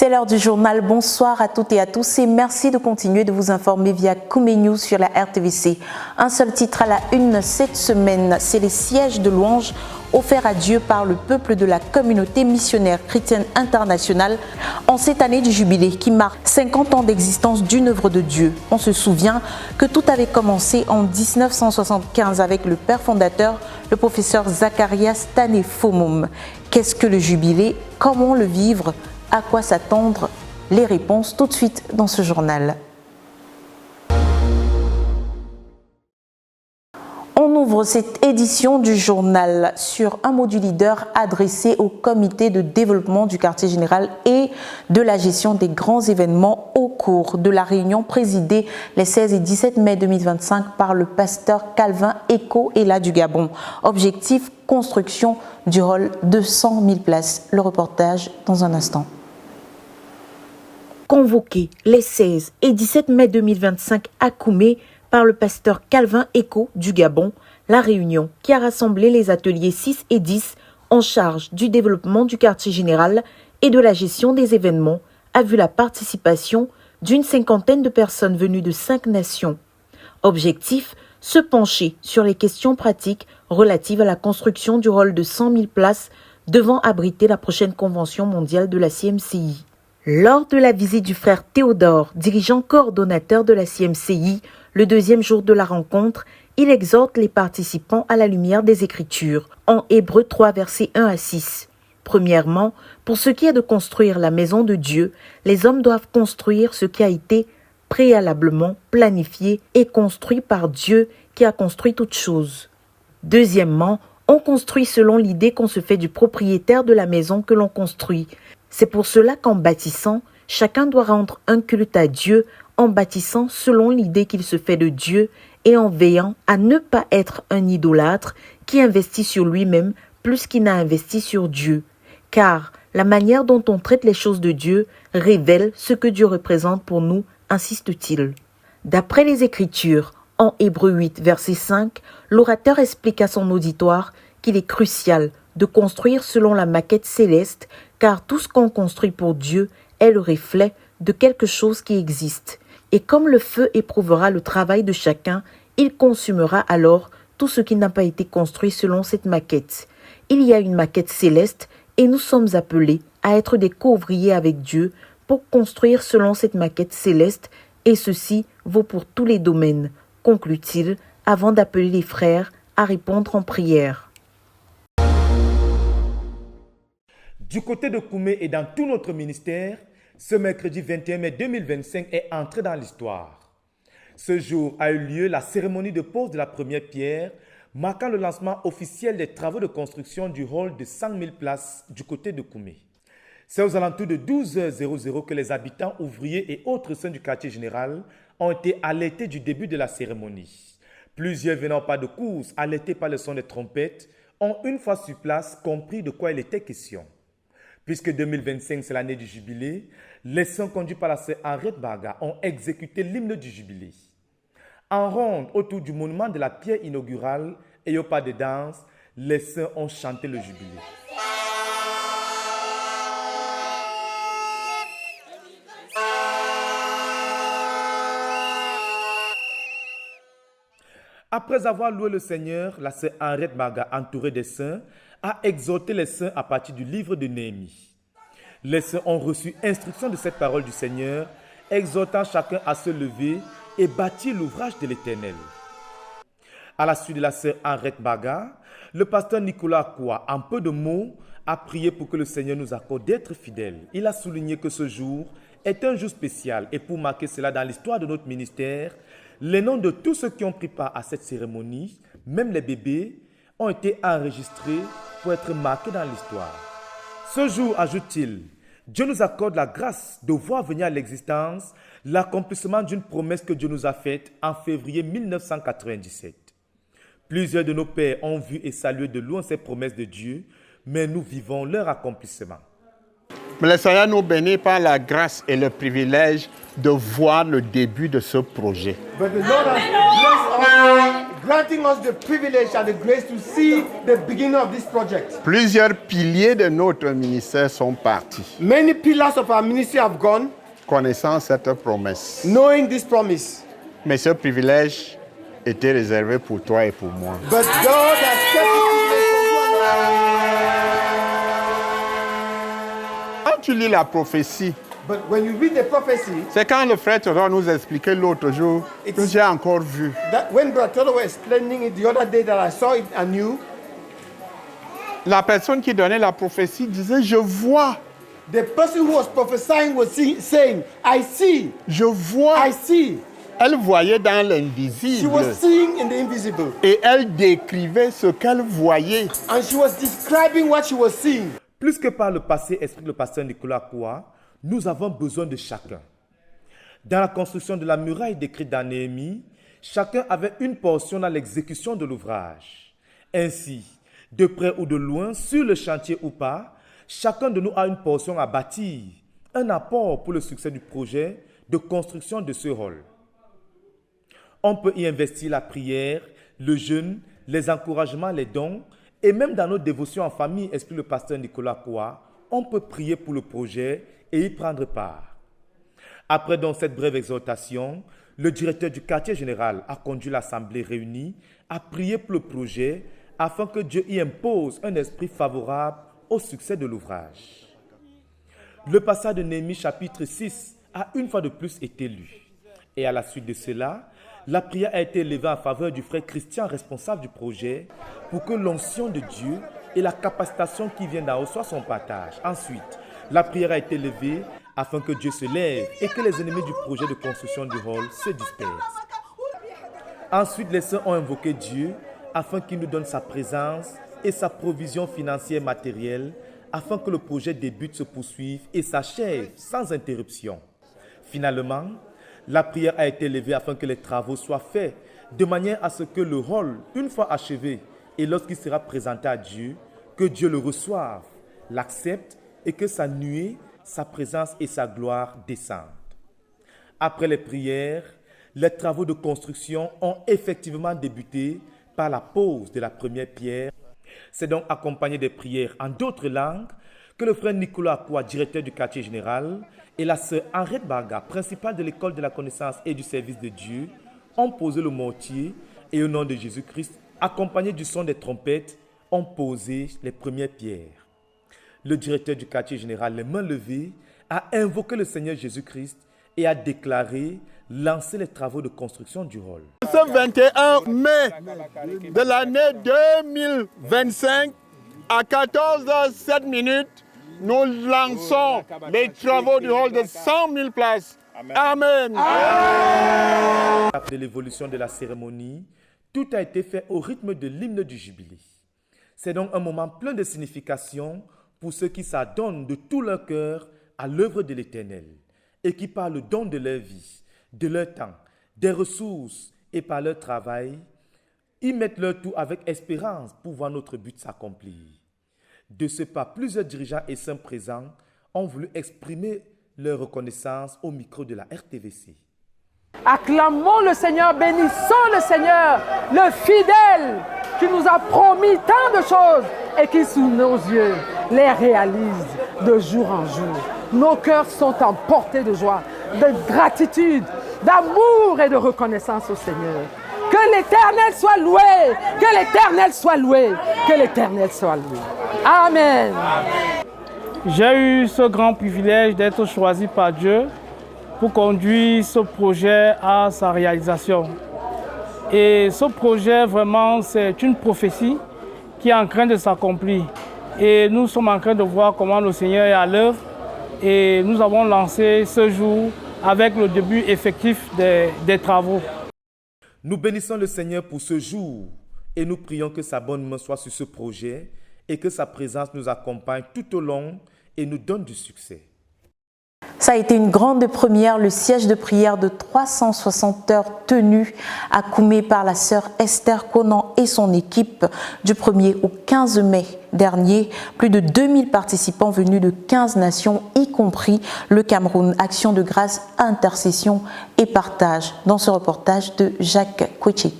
C'est l'heure du journal. Bonsoir à toutes et à tous et merci de continuer de vous informer via Koumé News sur la RTVC. Un seul titre à la une cette semaine, c'est les sièges de louange offerts à Dieu par le peuple de la communauté missionnaire chrétienne internationale en cette année du jubilé qui marque 50 ans d'existence d'une œuvre de Dieu. On se souvient que tout avait commencé en 1975 avec le père fondateur, le professeur Zacharias Tanefomoum. Qu'est-ce que le jubilé? Comment le vivre? À quoi s'attendre? Les réponses tout de suite dans ce journal. On ouvre cette édition du journal sur un mot du leader adressé au comité de développement du quartier général et de la gestion des grands événements au cours de la réunion présidée les 16 et 17 mai 2025 par le pasteur Calvin Eko Ela du Gabon. Objectif, construction du hall de 100 000 places. Le reportage dans un instant. Convoqué les 16 et 17 mai 2025 à Koumé par le pasteur Calvin Eko du Gabon, la réunion qui a rassemblé les ateliers 6 et 10 en charge du développement du quartier général et de la gestion des événements a vu la participation d'une cinquantaine de personnes venues de 5 nations. Objectif, se pencher sur les questions pratiques relatives à la construction du hall de 100 000 places devant abriter la prochaine convention mondiale de la CMCI. Lors de la visite du frère Théodore, dirigeant coordonnateur de la CMCI, le deuxième jour de la rencontre, il exhorte les participants à la lumière des Écritures, en Hébreux 3, versets 1 à 6. Premièrement, pour ce qui est de construire la maison de Dieu, les hommes doivent construire ce qui a été préalablement planifié et construit par Dieu qui a construit toutes choses. Deuxièmement, on construit selon l'idée qu'on se fait du propriétaire de la maison que l'on construit. C'est pour cela qu'en bâtissant, chacun doit rendre un culte à Dieu en bâtissant selon l'idée qu'il se fait de Dieu et en veillant à ne pas être un idolâtre qui investit sur lui-même plus qu'il n'a investi sur Dieu. Car la manière dont on traite les choses de Dieu révèle ce que Dieu représente pour nous, insiste-t-il. D'après les Écritures, en Hébreux 8, verset 5, l'orateur explique à son auditoire qu'il est crucial de construire selon la maquette céleste, car tout ce qu'on construit pour Dieu est le reflet de quelque chose qui existe. Et comme le feu éprouvera le travail de chacun, il consumera alors tout ce qui n'a pas été construit selon cette maquette. Il y a une maquette céleste et nous sommes appelés à être des co-ouvriers avec Dieu pour construire selon cette maquette céleste, et ceci vaut pour tous les domaines, conclut-il, avant d'appeler les frères à répondre en prière. Du côté de Koumé et dans tout notre ministère, ce mercredi 21 mai 2025 est entré dans l'histoire. Ce jour a eu lieu la cérémonie de pose de la première pierre, marquant le lancement officiel des travaux de construction du hall de 100 000 places du côté de Koumé. C'est aux alentours de 12h00 que les habitants, ouvriers et autres saints du quartier général ont été alertés du début de la cérémonie. Plusieurs venant pas de course, alertés par le son des trompettes, ont une fois sur place compris de quoi il était question. Puisque 2025 c'est l'année du jubilé, les saints conduits par la sœur Henriette Baga ont exécuté l'hymne du jubilé. En ronde autour du monument de la pierre inaugurale et au pas de danse, les saints ont chanté le jubilé. Après avoir loué le Seigneur, la sœur Henriette Baga, entourée des saints, a exhorté les saints à partir du livre de Néhémie. Les saints ont reçu instruction de cette parole du Seigneur, exhortant chacun à se lever et bâtir l'ouvrage de l'Éternel. À la suite de la sœur Henriette Baga, le pasteur Nicolas Akoua, en peu de mots, a prié pour que le Seigneur nous accorde d'être fidèles. Il a souligné que ce jour est un jour spécial et pour marquer cela dans l'histoire de notre ministère, les noms de tous ceux qui ont pris part à cette cérémonie, même les bébés, ont été enregistrés pour être marqués dans l'histoire. Ce jour, ajoute-t-il, Dieu nous accorde la grâce de voir venir à l'existence l'accomplissement d'une promesse que Dieu nous a faite en février 1997. Plusieurs de nos pères ont vu et salué de loin ces promesses de Dieu, mais nous vivons leur accomplissement. Mais le Seigneur nous bénit par la grâce et le privilège de voir le début de ce projet. granting us the privilege and the grace to see the beginning of this project. Plusieurs piliers de notre ministère sont partis, Many pillars of our ministry have gone, connaissant cette promesse. knowing this promise. Mais ce privilège était réservé pour toi et pour moi. But God has kept it Quand tu lis la prophétie, But when you read the prophecy, c'est quand le frère Théodore nous expliquait l'autre jour que j'ai encore vu. that when Brother Todo was explaining it the other day that I saw it anew, La personne qui donnait la prophétie disait, je vois, the person who was prophesying was saying, I see, je vois. I see. Elle voyait dans She l'invisible was seeing in the invisible. et elle décrivait ce qu'elle voyait. And she was describing what she was seeing. Plus que par le passé, explique le pasteur Nicolas Koua, nous avons besoin de chacun. Dans la construction de la muraille décrite dans Néhémie, chacun avait une portion dans l'exécution de l'ouvrage. Ainsi, de près ou de loin, sur le chantier ou pas, chacun de nous a une portion à bâtir, un apport pour le succès du projet de construction de ce hall. On peut y investir la prière, le jeûne, les encouragements, les dons, et même dans nos dévotions en famille, explique le pasteur Nicolas Koua, on peut prier pour le projet et y prendre part. Après donc cette brève exhortation, le directeur du quartier général a conduit l'assemblée réunie à prier pour le projet afin que Dieu y impose un esprit favorable au succès de l'ouvrage. Le passage de Néhémie chapitre 6 a une fois de plus été lu. Et à la suite de cela, la prière a été élevée en faveur du frère Christian, responsable du projet, pour que l'onction de Dieu et la capacitation qui vient d'en haut soient son partage. Ensuite, la prière a été élevée afin que Dieu se lève et que les ennemis du projet de construction du hall se dispersent. Ensuite, les saints ont invoqué Dieu afin qu'il nous donne sa présence et sa provision financière matérielle afin que le projet débute, se poursuive et s'achève sans interruption. Finalement, la prière a été élevée afin que les travaux soient faits de manière à ce que le hall, une fois achevé et lorsqu'il sera présenté à Dieu, que Dieu le reçoive, l'accepte et que sa nuée, sa présence et sa gloire descendent. Après les prières, les travaux de construction ont effectivement débuté par la pose de la première pierre. C'est donc accompagné des prières en d'autres langues que le frère Nicolas Koua, directeur du quartier général, et la sœur Henriette Barga, principale de l'école de la connaissance et du service de Dieu, ont posé le mortier et au nom de Jésus-Christ, accompagné du son des trompettes, ont posé les premières pierres. Le directeur du quartier général, les mains levées, a invoqué le Seigneur Jésus-Christ et a déclaré lancer les travaux de construction du hall. Ce 21 mai de l'année 2025, à 14h07, nous lançons les travaux du hall de 100 000 places. Amen. De l'évolution de la cérémonie, tout a été fait au rythme de l'hymne du jubilé. C'est donc un moment plein de signification pour ceux qui s'adonnent de tout leur cœur à l'œuvre de l'Éternel et qui par le don de leur vie, de leur temps, des ressources et par leur travail, y mettent leur tout avec espérance pour voir notre but s'accomplir. De ce pas, plusieurs dirigeants et saints présents ont voulu exprimer leur reconnaissance au micro de la RTVC. Acclamons le Seigneur, bénissons le Seigneur, le fidèle qui nous a promis tant de choses et qui sous nos yeux les réalise de jour en jour. Nos cœurs sont emportés de joie, de gratitude, d'amour et de reconnaissance au Seigneur. Que l'Éternel soit loué, que l'Éternel soit loué, que l'Éternel soit loué. Amen. J'ai eu ce grand privilège d'être choisi par Dieu pour conduire ce projet à sa réalisation. Et ce projet, vraiment, c'est une prophétie qui est en train de s'accomplir. Et nous sommes en train de voir comment le Seigneur est à l'œuvre. Et nous avons lancé ce jour avec le début effectif des travaux. Nous bénissons le Seigneur pour ce jour et nous prions que sa bonne main soit sur ce projet et que sa présence nous accompagne tout au long et nous donne du succès. Ça a été une grande première, le siège de prière de 360 heures tenu à Koumé par la sœur Esther Conan et son équipe du 1er au 15 mai dernier. Plus de 2000 participants venus de 15 nations, y compris le Cameroun. Action de grâce, intercession et partage. Dans ce reportage de Jacques Kouetché.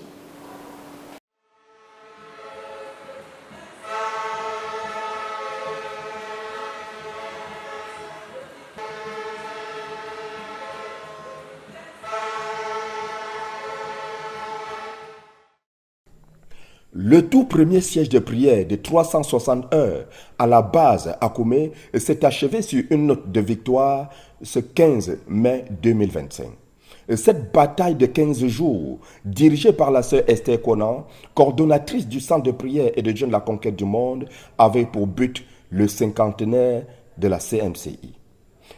Le tout premier siège de prière de 360 heures à la base à Koumé s'est achevé sur une note de victoire ce 15 mai 2025. Cette bataille de 15 jours, dirigée par la sœur Esther Conan, coordonnatrice du centre de prière et de jeûne de la conquête du monde, avait pour but le cinquantenaire de la CMCI.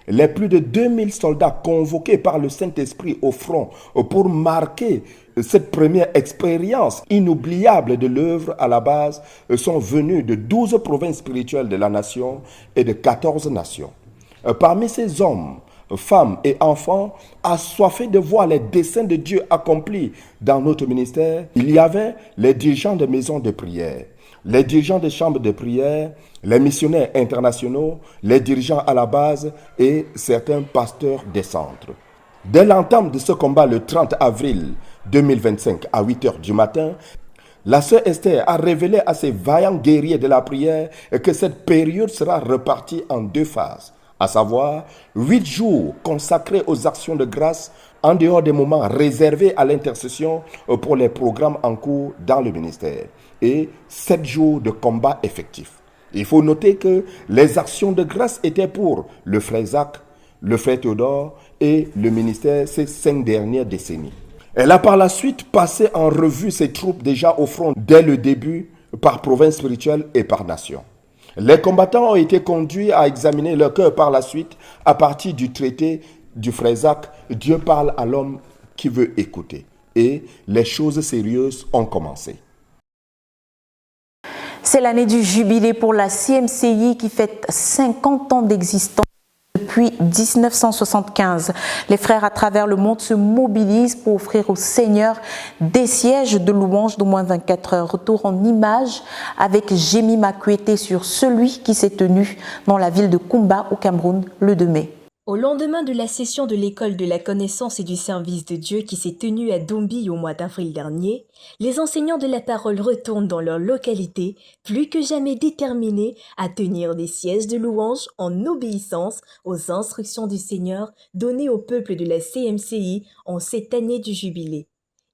Les plus de 2000 soldats convoqués par le Saint-Esprit au front pour marquer cette première expérience inoubliable de l'œuvre à la base sont venus de 12 provinces spirituelles de la nation et de 14 nations. Parmi ces hommes, femmes et enfants assoiffés de voir les desseins de Dieu accomplis dans notre ministère, il y avait les dirigeants de maisons de prière, les dirigeants des chambres de prière, les missionnaires internationaux, les dirigeants à la base et certains pasteurs des centres. Dès l'entame de ce combat le 30 avril 2025 à 8 h du matin, la sœur Esther a révélé à ses vaillants guerriers de la prière que cette période sera repartie en 2 phases, à savoir 8 jours consacrés aux actions de grâce en dehors des moments réservés à l'intercession pour les programmes en cours dans le ministère et 7 jours de combat effectif. Il faut noter que les actions de grâce étaient pour le frère Zach, le frère Théodore et le ministère ces 5 dernières décennies. Elle a par la suite passé en revue ses troupes déjà au front dès le début par province spirituelle et par nation. Les combattants ont été conduits à examiner leur cœur par la suite à partir du traité du frère Zach, Dieu parle à l'homme qui veut écouter. Et les choses sérieuses ont commencé. C'est l'année du jubilé pour la CMCI qui fête 50 ans d'existence. Depuis 1975, les frères à travers le monde se mobilisent pour offrir au Seigneur des sièges de louange d'au moins 24 heures. Retour en images avec Jémi Makuete sur celui qui s'est tenu dans la ville de Kumba au Cameroun le 2 mai. Au lendemain de la session de l'école de la connaissance et du service de Dieu qui s'est tenue à Dombi au mois d'avril dernier, les enseignants de la parole retournent dans leur localité, plus que jamais déterminés à tenir des sièges de louange en obéissance aux instructions du Seigneur données au peuple de la CMCI en cette année du jubilé.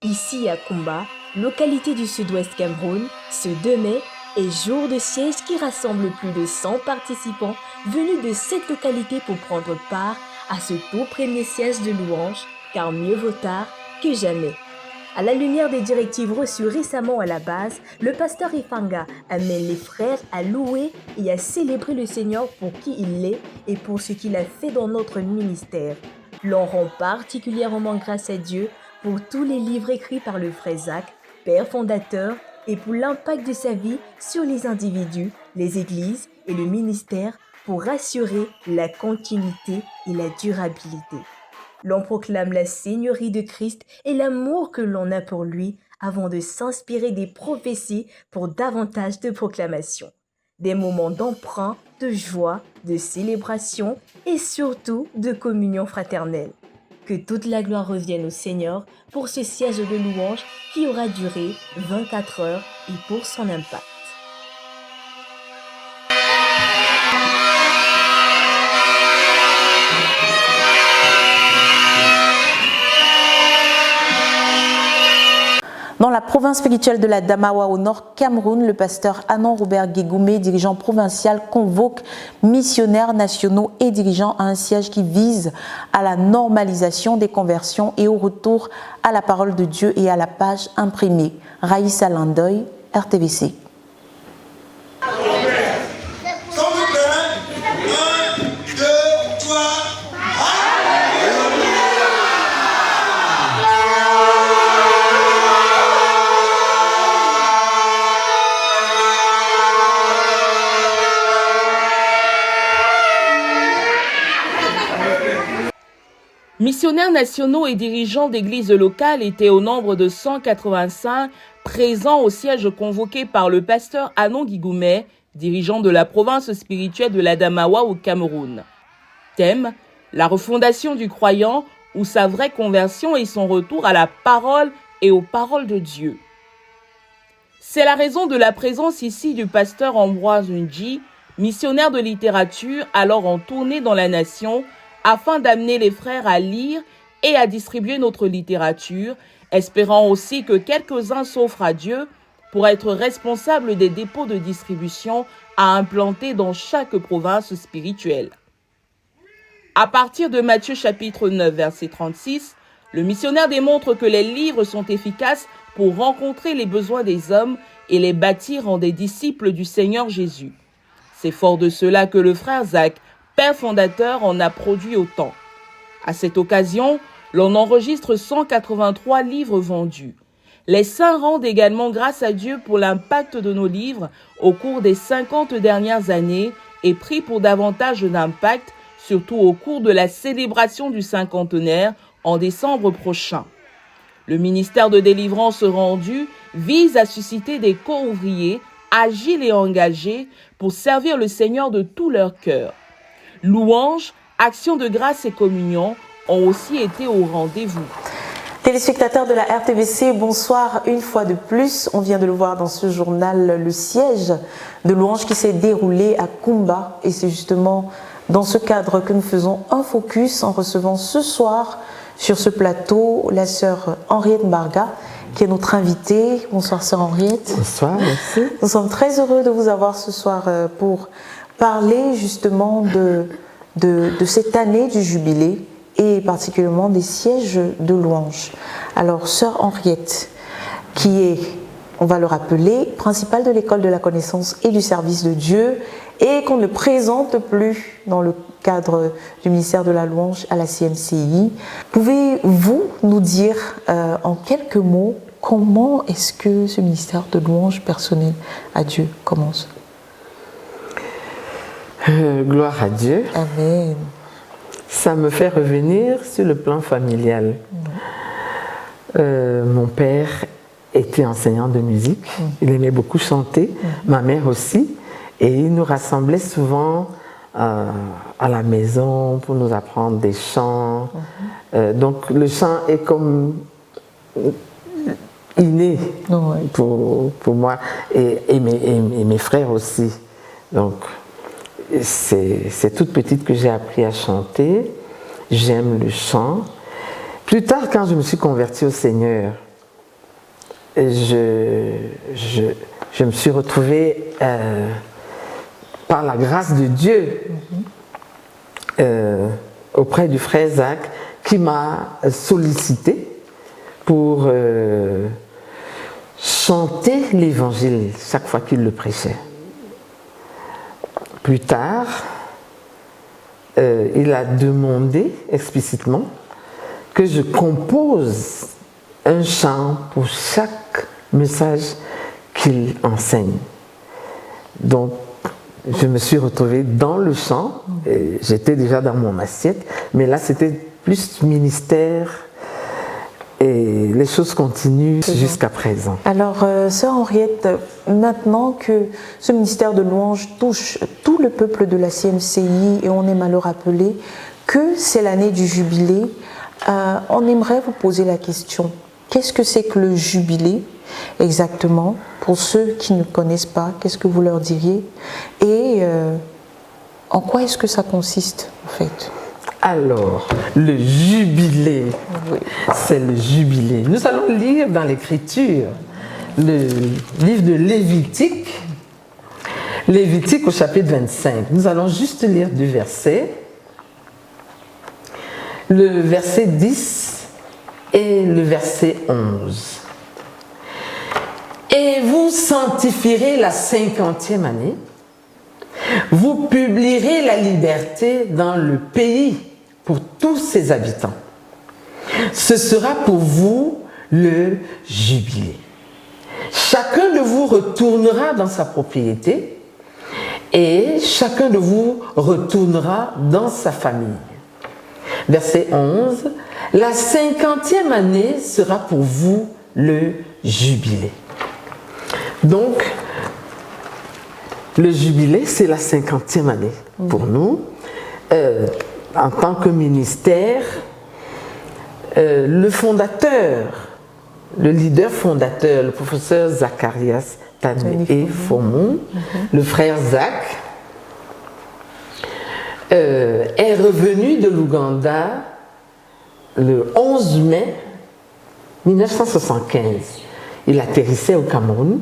Ici à Kumba, localité du sud-ouest Cameroun, ce 2 mai est jour de siège qui rassemble plus de 100 participants venus de cette localité pour prendre part à ce tout premier siège de louange, car mieux vaut tard que jamais. À la lumière des directives reçues récemment à la base, le pasteur Ifanga amène les frères à louer et à célébrer le Seigneur pour qui il est et pour ce qu'il a fait dans notre ministère. L'on rend particulièrement grâce à Dieu pour tous les livres écrits par le frère Zach, père fondateur, et pour l'impact de sa vie sur les individus, les églises et le ministère pour assurer la continuité et la durabilité. L'on proclame la Seigneurie de Christ et l'amour que l'on a pour lui avant de s'inspirer des prophéties pour davantage de proclamations. Des moments d'emprunt, de joie, de célébration et surtout de communion fraternelle. Que toute la gloire revienne au Seigneur pour ce siège de louange qui aura duré 24 heures et pour son impact. Dans la province spirituelle de la Damawa au nord Cameroun, le pasteur Anon Robert Guégoumé, dirigeant provincial, convoque missionnaires nationaux et dirigeants à un siège qui vise à la normalisation des conversions et au retour à la parole de Dieu et à la page imprimée. Raïssa Landoy, RTVC. Missionnaires nationaux et dirigeants d'églises locales étaient au nombre de 185 présents au siège convoqué par le pasteur Anon Guégoumé, dirigeant de la province spirituelle de l'Adamawa au Cameroun. Thème, la refondation du croyant ou sa vraie conversion et son retour à la parole et aux paroles de Dieu. C'est la raison de la présence ici du pasteur Ambroise Ndji, missionnaire de littérature alors en tournée dans la nation, afin d'amener les frères à lire et à distribuer notre littérature, espérant aussi que quelques-uns s'offrent à Dieu pour être responsable des dépôts de distribution à implanter dans chaque province spirituelle. À partir de Matthieu chapitre 9, verset 36, le missionnaire démontre que les livres sont efficaces pour rencontrer les besoins des hommes et les bâtir en des disciples du Seigneur Jésus. C'est fort de cela que le frère Zach, père fondateur, en a produit autant. À cette occasion, l'on enregistre 183 livres vendus. Les saints rendent également grâce à Dieu pour l'impact de nos livres au cours des 50 dernières années et prient pour davantage d'impact, surtout au cours de la célébration du cinquantenaire en décembre prochain. Le ministère de délivrance rendu vise à susciter des co-ouvriers agiles et engagés pour servir le Seigneur de tout leur cœur. Louanges, actions de grâce et communion ont aussi été au rendez-vous. Téléspectateurs de la RTVC, bonsoir une fois de plus. On vient de le voir dans ce journal, le siège de louange qui s'est déroulé à Kumba. Et c'est justement dans ce cadre que nous faisons un focus en recevant ce soir sur ce plateau la sœur Henriette Mbarga, qui est notre invitée. Bonsoir sœur Henriette. Bonsoir, merci. Nous sommes très heureux de vous avoir ce soir pour parler justement de cette année du jubilé et particulièrement des sièges de louange. Alors sœur Henriette, qui est, on va le rappeler, principale de l'école de la connaissance et du service de Dieu et qu'on ne présente plus dans le cadre du ministère de la louange à la CMCI. Pouvez-vous nous dire en quelques mots comment est-ce que ce ministère de louange personnel à Dieu commence? Gloire à Dieu. Amen. Ça me fait revenir sur le plan familial. Mon père était enseignant de musique. Il aimait beaucoup chanter. Ma mère aussi. Et il nous rassemblait souvent à la maison pour nous apprendre des chants. Donc le chant est comme inné pour moi et mes frères aussi. Donc c'est toute petite que j'ai appris à chanter. J'aime le chant. Plus tard, quand je me suis convertie au Seigneur, je me suis retrouvée par la grâce de Dieu auprès du frère Zach qui m'a sollicité pour chanter l'évangile chaque fois qu'il le prêchait. Plus tard, il a demandé explicitement que je compose un chant pour chaque message qu'il enseigne. Donc, je me suis retrouvée dans le chant, j'étais déjà dans mon assiette, mais là c'était plus ministère et les choses continuent jusqu'à présent. Alors, sœur Henriette, maintenant que ce ministère de louange touche tout le peuple de la CMCI et on aime à le rappeler que c'est l'année du jubilé, on aimerait vous poser la question, qu'est-ce que c'est que le jubilé exactement? Pour ceux qui ne connaissent pas, qu'est-ce que vous leur diriez? Et en quoi est-ce que ça consiste en fait? Alors, le jubilé, c'est le jubilé. Nous allons lire dans l'Écriture le livre de Lévitique, Lévitique au chapitre 25. Nous allons juste lire 2 versets. Le verset 10 et le verset 11. Et vous sanctifierez la 50e année, vous publierez la liberté dans le pays pour tous ses habitants. Ce sera pour vous le jubilé. Chacun de vous retournera dans sa propriété et chacun de vous retournera dans sa famille. Verset 11. La 50e année sera pour vous le jubilé. Donc, le jubilé, c'est la 50e année pour nous. En tant que ministère, le fondateur, le leader fondateur, le professeur Zacharias Tané Fomon, le frère Zach, est revenu de l'Ouganda le 11 mai 1975. Il atterrissait au Cameroun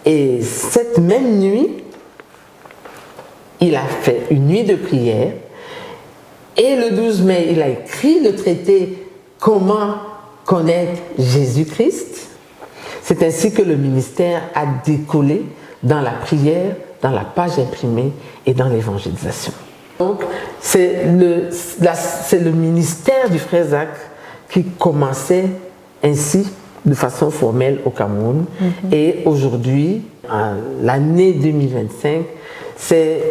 Et cette même nuit, il a fait une nuit de prière. Et le 12 mai, il a écrit le traité « Comment connaître Jésus-Christ ». C'est ainsi que le ministère a décollé dans la prière, dans la page imprimée et dans l'évangélisation. Donc, c'est le ministère du frère Zach qui commençait ainsi de façon formelle au Cameroun. Et aujourd'hui, l'année 2025, c'est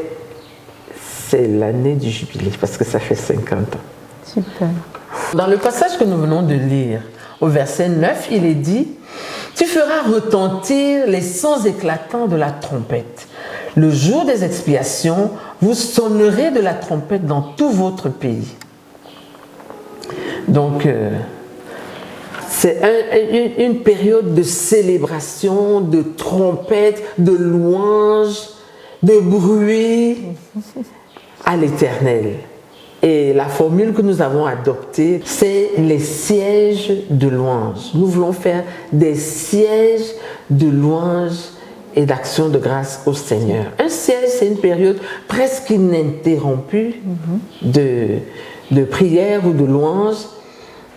l'année du jubilé parce que ça fait 50 ans. Super. Dans le passage que nous venons de lire, au verset 9, il est dit « Tu feras retentir les sons éclatants de la trompette. Le jour des expiations, vous sonnerez de la trompette dans tout votre pays. » Donc, c'est une période de célébration, de trompette, de louange, de bruit à l'Éternel. Et la formule que nous avons adoptée, c'est les sièges de louange. Nous voulons faire des sièges de louange et d'action de grâce au Seigneur. Un siège, c'est une période presque ininterrompue de prière ou de louange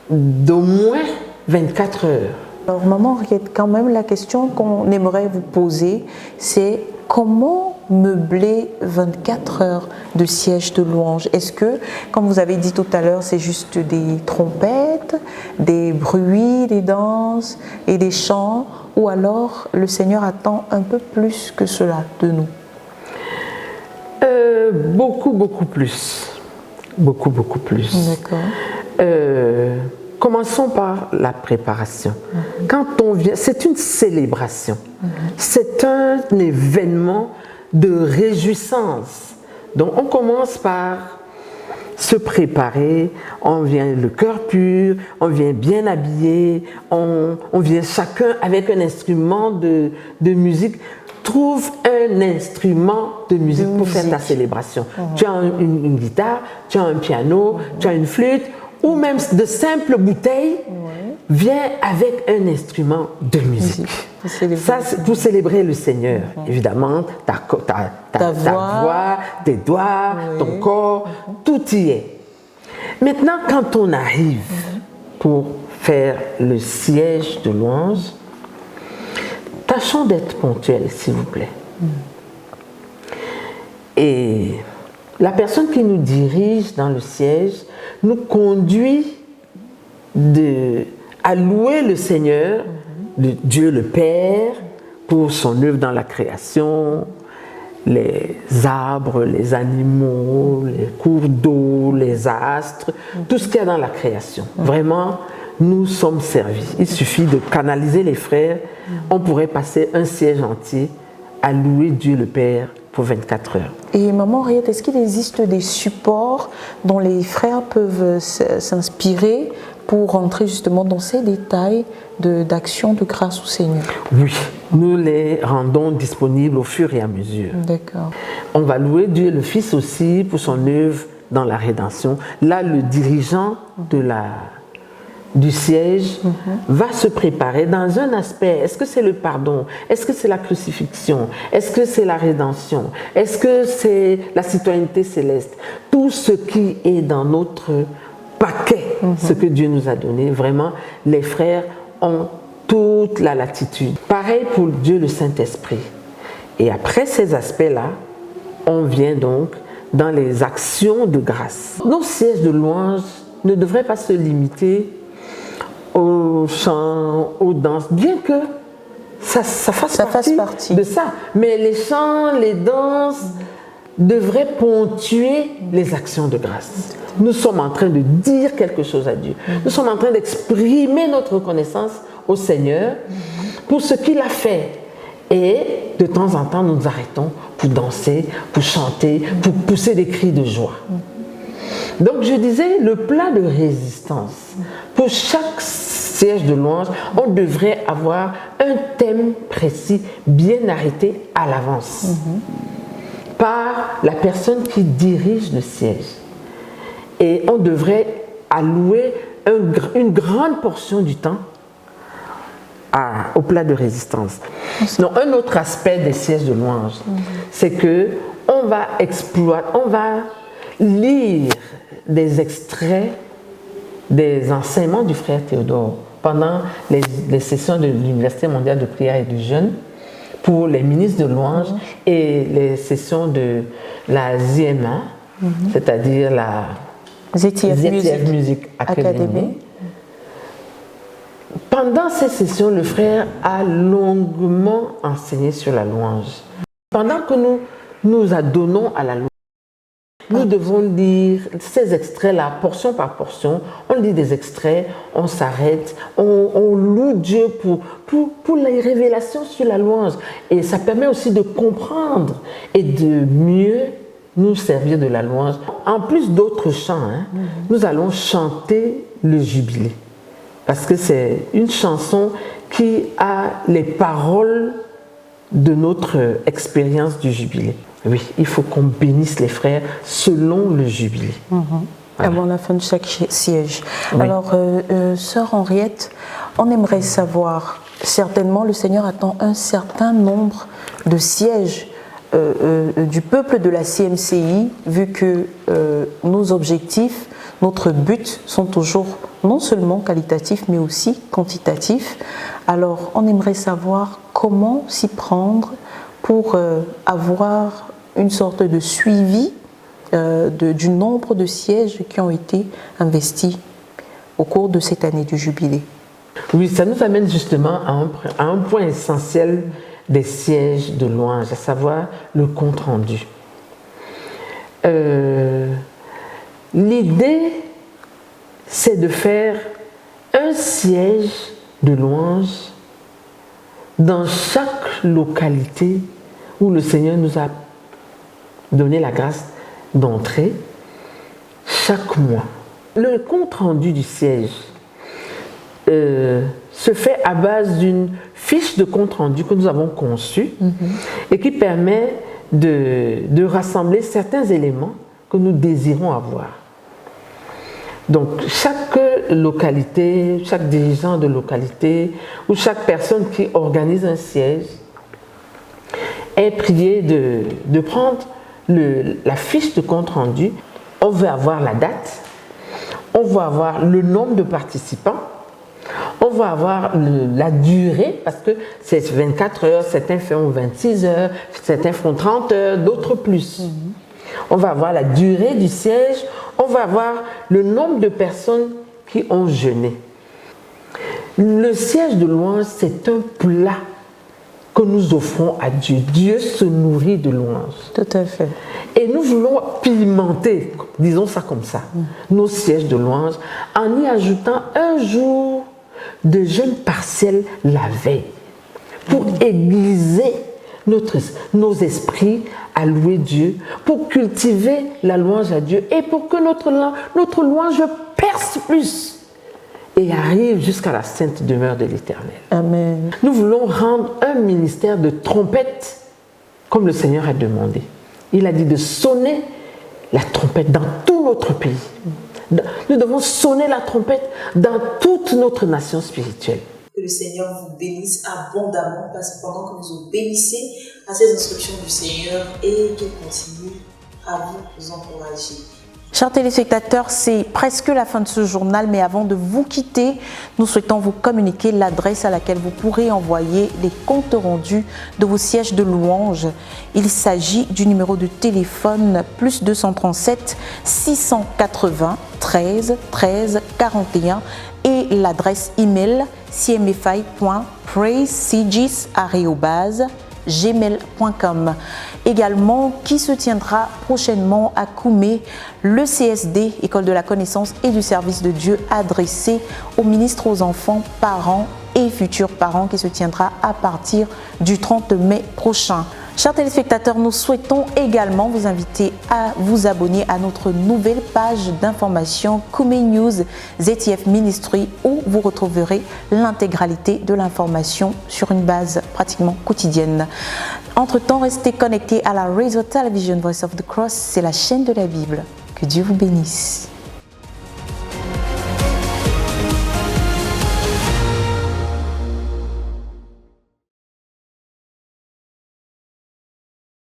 d'au moins 24 heures. Alors, maman, quand même, la question qu'on aimerait vous poser, c'est comment meubler 24 heures de siège de louange? Est-ce que, comme vous avez dit tout à l'heure, c'est juste des trompettes, des bruits, des danses et des chants, ou alors le Seigneur attend un peu plus que cela de nous? Beaucoup plus. Beaucoup plus. D'accord. Commençons par la préparation. Quand on vient, c'est une célébration. C'est un événement de réjouissance. Donc on commence par se préparer, on vient le cœur pur, on vient bien habillé, on vient chacun avec un instrument de musique. Trouve un instrument de musique pour faire ta célébration. Tu as une guitare, tu as un piano, tu as une flûte, ou même de simples bouteilles, viens avec un instrument de musique. Ça, c'est pour célébrer le Seigneur. Évidemment, ta voix, tes doigts, ton corps, tout y est. Maintenant, quand on arrive pour faire le siège de louange, tâchons d'être ponctuels, s'il vous plaît. Et la personne qui nous dirige dans le siège nous conduit à louer le Seigneur, Dieu le Père, pour son œuvre dans la création, les arbres, les animaux, les cours d'eau, les astres, tout ce qu'il y a dans la création. Vraiment, nous sommes servis. Il suffit de canaliser les frères. On pourrait passer un siège entier à louer Dieu le Père pour 24 heures. Et maman Henriette, est-ce qu'il existe des supports dont les frères peuvent s'inspirer pour rentrer justement dans ces détails d'action de grâce au Seigneur? Oui, nous les rendons disponibles au fur et à mesure. D'accord. On va louer Dieu le Fils aussi pour son œuvre dans la rédemption. Là, le dirigeant du siège va se préparer dans un aspect. Est-ce que c'est le pardon? Est-ce que c'est la crucifixion? Est-ce que c'est la rédemption? Est-ce que c'est la citoyenneté céleste? Tout ce qui est dans notre paquet, ce que Dieu nous a donné, vraiment, les frères ont toute la latitude. Pareil pour Dieu le Saint-Esprit. Et après ces aspects-là, on vient donc dans les actions de grâce. Nos sièges de louange ne devraient pas se limiter aux chants, aux danses, bien que ça fasse partie de ça. Mais les chants, les danses devraient ponctuer les actions de grâce. Nous sommes en train de dire quelque chose à Dieu. Nous sommes en train d'exprimer notre reconnaissance au Seigneur pour ce qu'il a fait. Et de temps en temps, nous nous arrêtons pour danser, pour chanter, pour pousser des cris de joie. Donc je disais, le plat de résistance. Pour chaque siège de louange, on devrait avoir un thème précis, bien arrêté à l'avance, par la personne qui dirige le siège. Et on devrait allouer une grande portion du temps au plat de résistance. Donc, un autre aspect des sièges de louange, c'est que on va lire des extraits des enseignements du frère Théodore pendant les sessions de l'Université mondiale de prière et du jeûne pour les ministres de louange et les sessions de la ZMA, c'est-à-dire la ZTF Music Academy. Pendant ces sessions, le frère a longuement enseigné sur la louange. Pendant que nous adonnons à la louange, nous devons lire ces extraits-là, portion par portion. On lit des extraits, on s'arrête, on loue Dieu pour les révélations sur la louange. Et ça permet aussi de comprendre et de mieux nous servir de la louange. En plus d'autres chants, nous allons chanter le jubilé. Parce que c'est une chanson qui a les paroles de notre expérience du jubilé. Oui, il faut qu'on bénisse les frères selon le jubilé. Avant la fin de chaque siège. Oui. Alors, sœur Henriette, on aimerait savoir, certainement le Seigneur attend un certain nombre de sièges du peuple de la CMCI, vu que nos objectifs, notre but sont toujours non seulement qualitatifs, mais aussi quantitatifs. Alors, on aimerait savoir comment s'y prendre pour avoir une sorte de suivi du nombre de sièges qui ont été investis au cours de cette année du jubilé. Oui, ça nous amène justement à un point essentiel des sièges de louange, à savoir le compte-rendu. L'idée, c'est de faire un siège de louange dans chaque localité où le Seigneur nous a donné la grâce d'entrer chaque mois. Le compte-rendu du siège se fait à base d'une fiche de compte-rendu que nous avons conçue et qui permet de rassembler certains éléments que nous désirons avoir. Donc, chaque localité, chaque dirigeant de localité ou chaque personne qui organise un siège est prié de prendre la fiche de compte-rendu. On veut avoir la date, on veut avoir le nombre de participants, on va avoir la durée, parce que c'est 24 heures, certains font 26 heures, certains font 30 heures, d'autres plus. On va avoir la durée du siège, on va avoir le nombre de personnes qui ont jeûné. Le siège de louange, c'est un plat que nous offrons à Dieu. Dieu se nourrit de louange. Tout à fait. Et nous voulons pimenter, disons ça comme ça, nos sièges de louange en y ajoutant un jour de jeûne partiel la veille pour aiguiser nos esprits à louer Dieu, pour cultiver la louange à Dieu et pour que notre louange perce plus et arrive jusqu'à la sainte demeure de l'Éternel. Amen. Nous voulons rendre un ministère de trompette comme le Seigneur a demandé. Il a dit de sonner la trompette dans tout notre pays. Nous devons sonner la trompette dans toute notre nation spirituelle. Que le Seigneur vous bénisse abondamment pendant que vous obéissez à ces instructions du Seigneur et qu'il continue à vous encourager. Chers téléspectateurs, c'est presque la fin de ce journal, mais avant de vous quitter, nous souhaitons vous communiquer l'adresse à laquelle vous pourrez envoyer les comptes rendus de vos sièges de louange. Il s'agit du numéro de téléphone +237 680 13 13 41 et l'adresse email cmfi.praisegis@gmail.com. Également, qui se tiendra prochainement à Koumé, le CSD, École de la connaissance et du service de Dieu, adressé aux ministres, aux enfants, parents et futurs parents, qui se tiendra à partir du 30 mai prochain. Chers téléspectateurs, nous souhaitons également vous inviter à vous abonner à notre nouvelle page d'information Koumé News ZTF Ministry, où vous retrouverez l'intégralité de l'information sur une base pratiquement quotidienne. Entre-temps, restez connectés à la Radio Television Voice of the Cross, c'est la chaîne de la Bible. Que Dieu vous bénisse.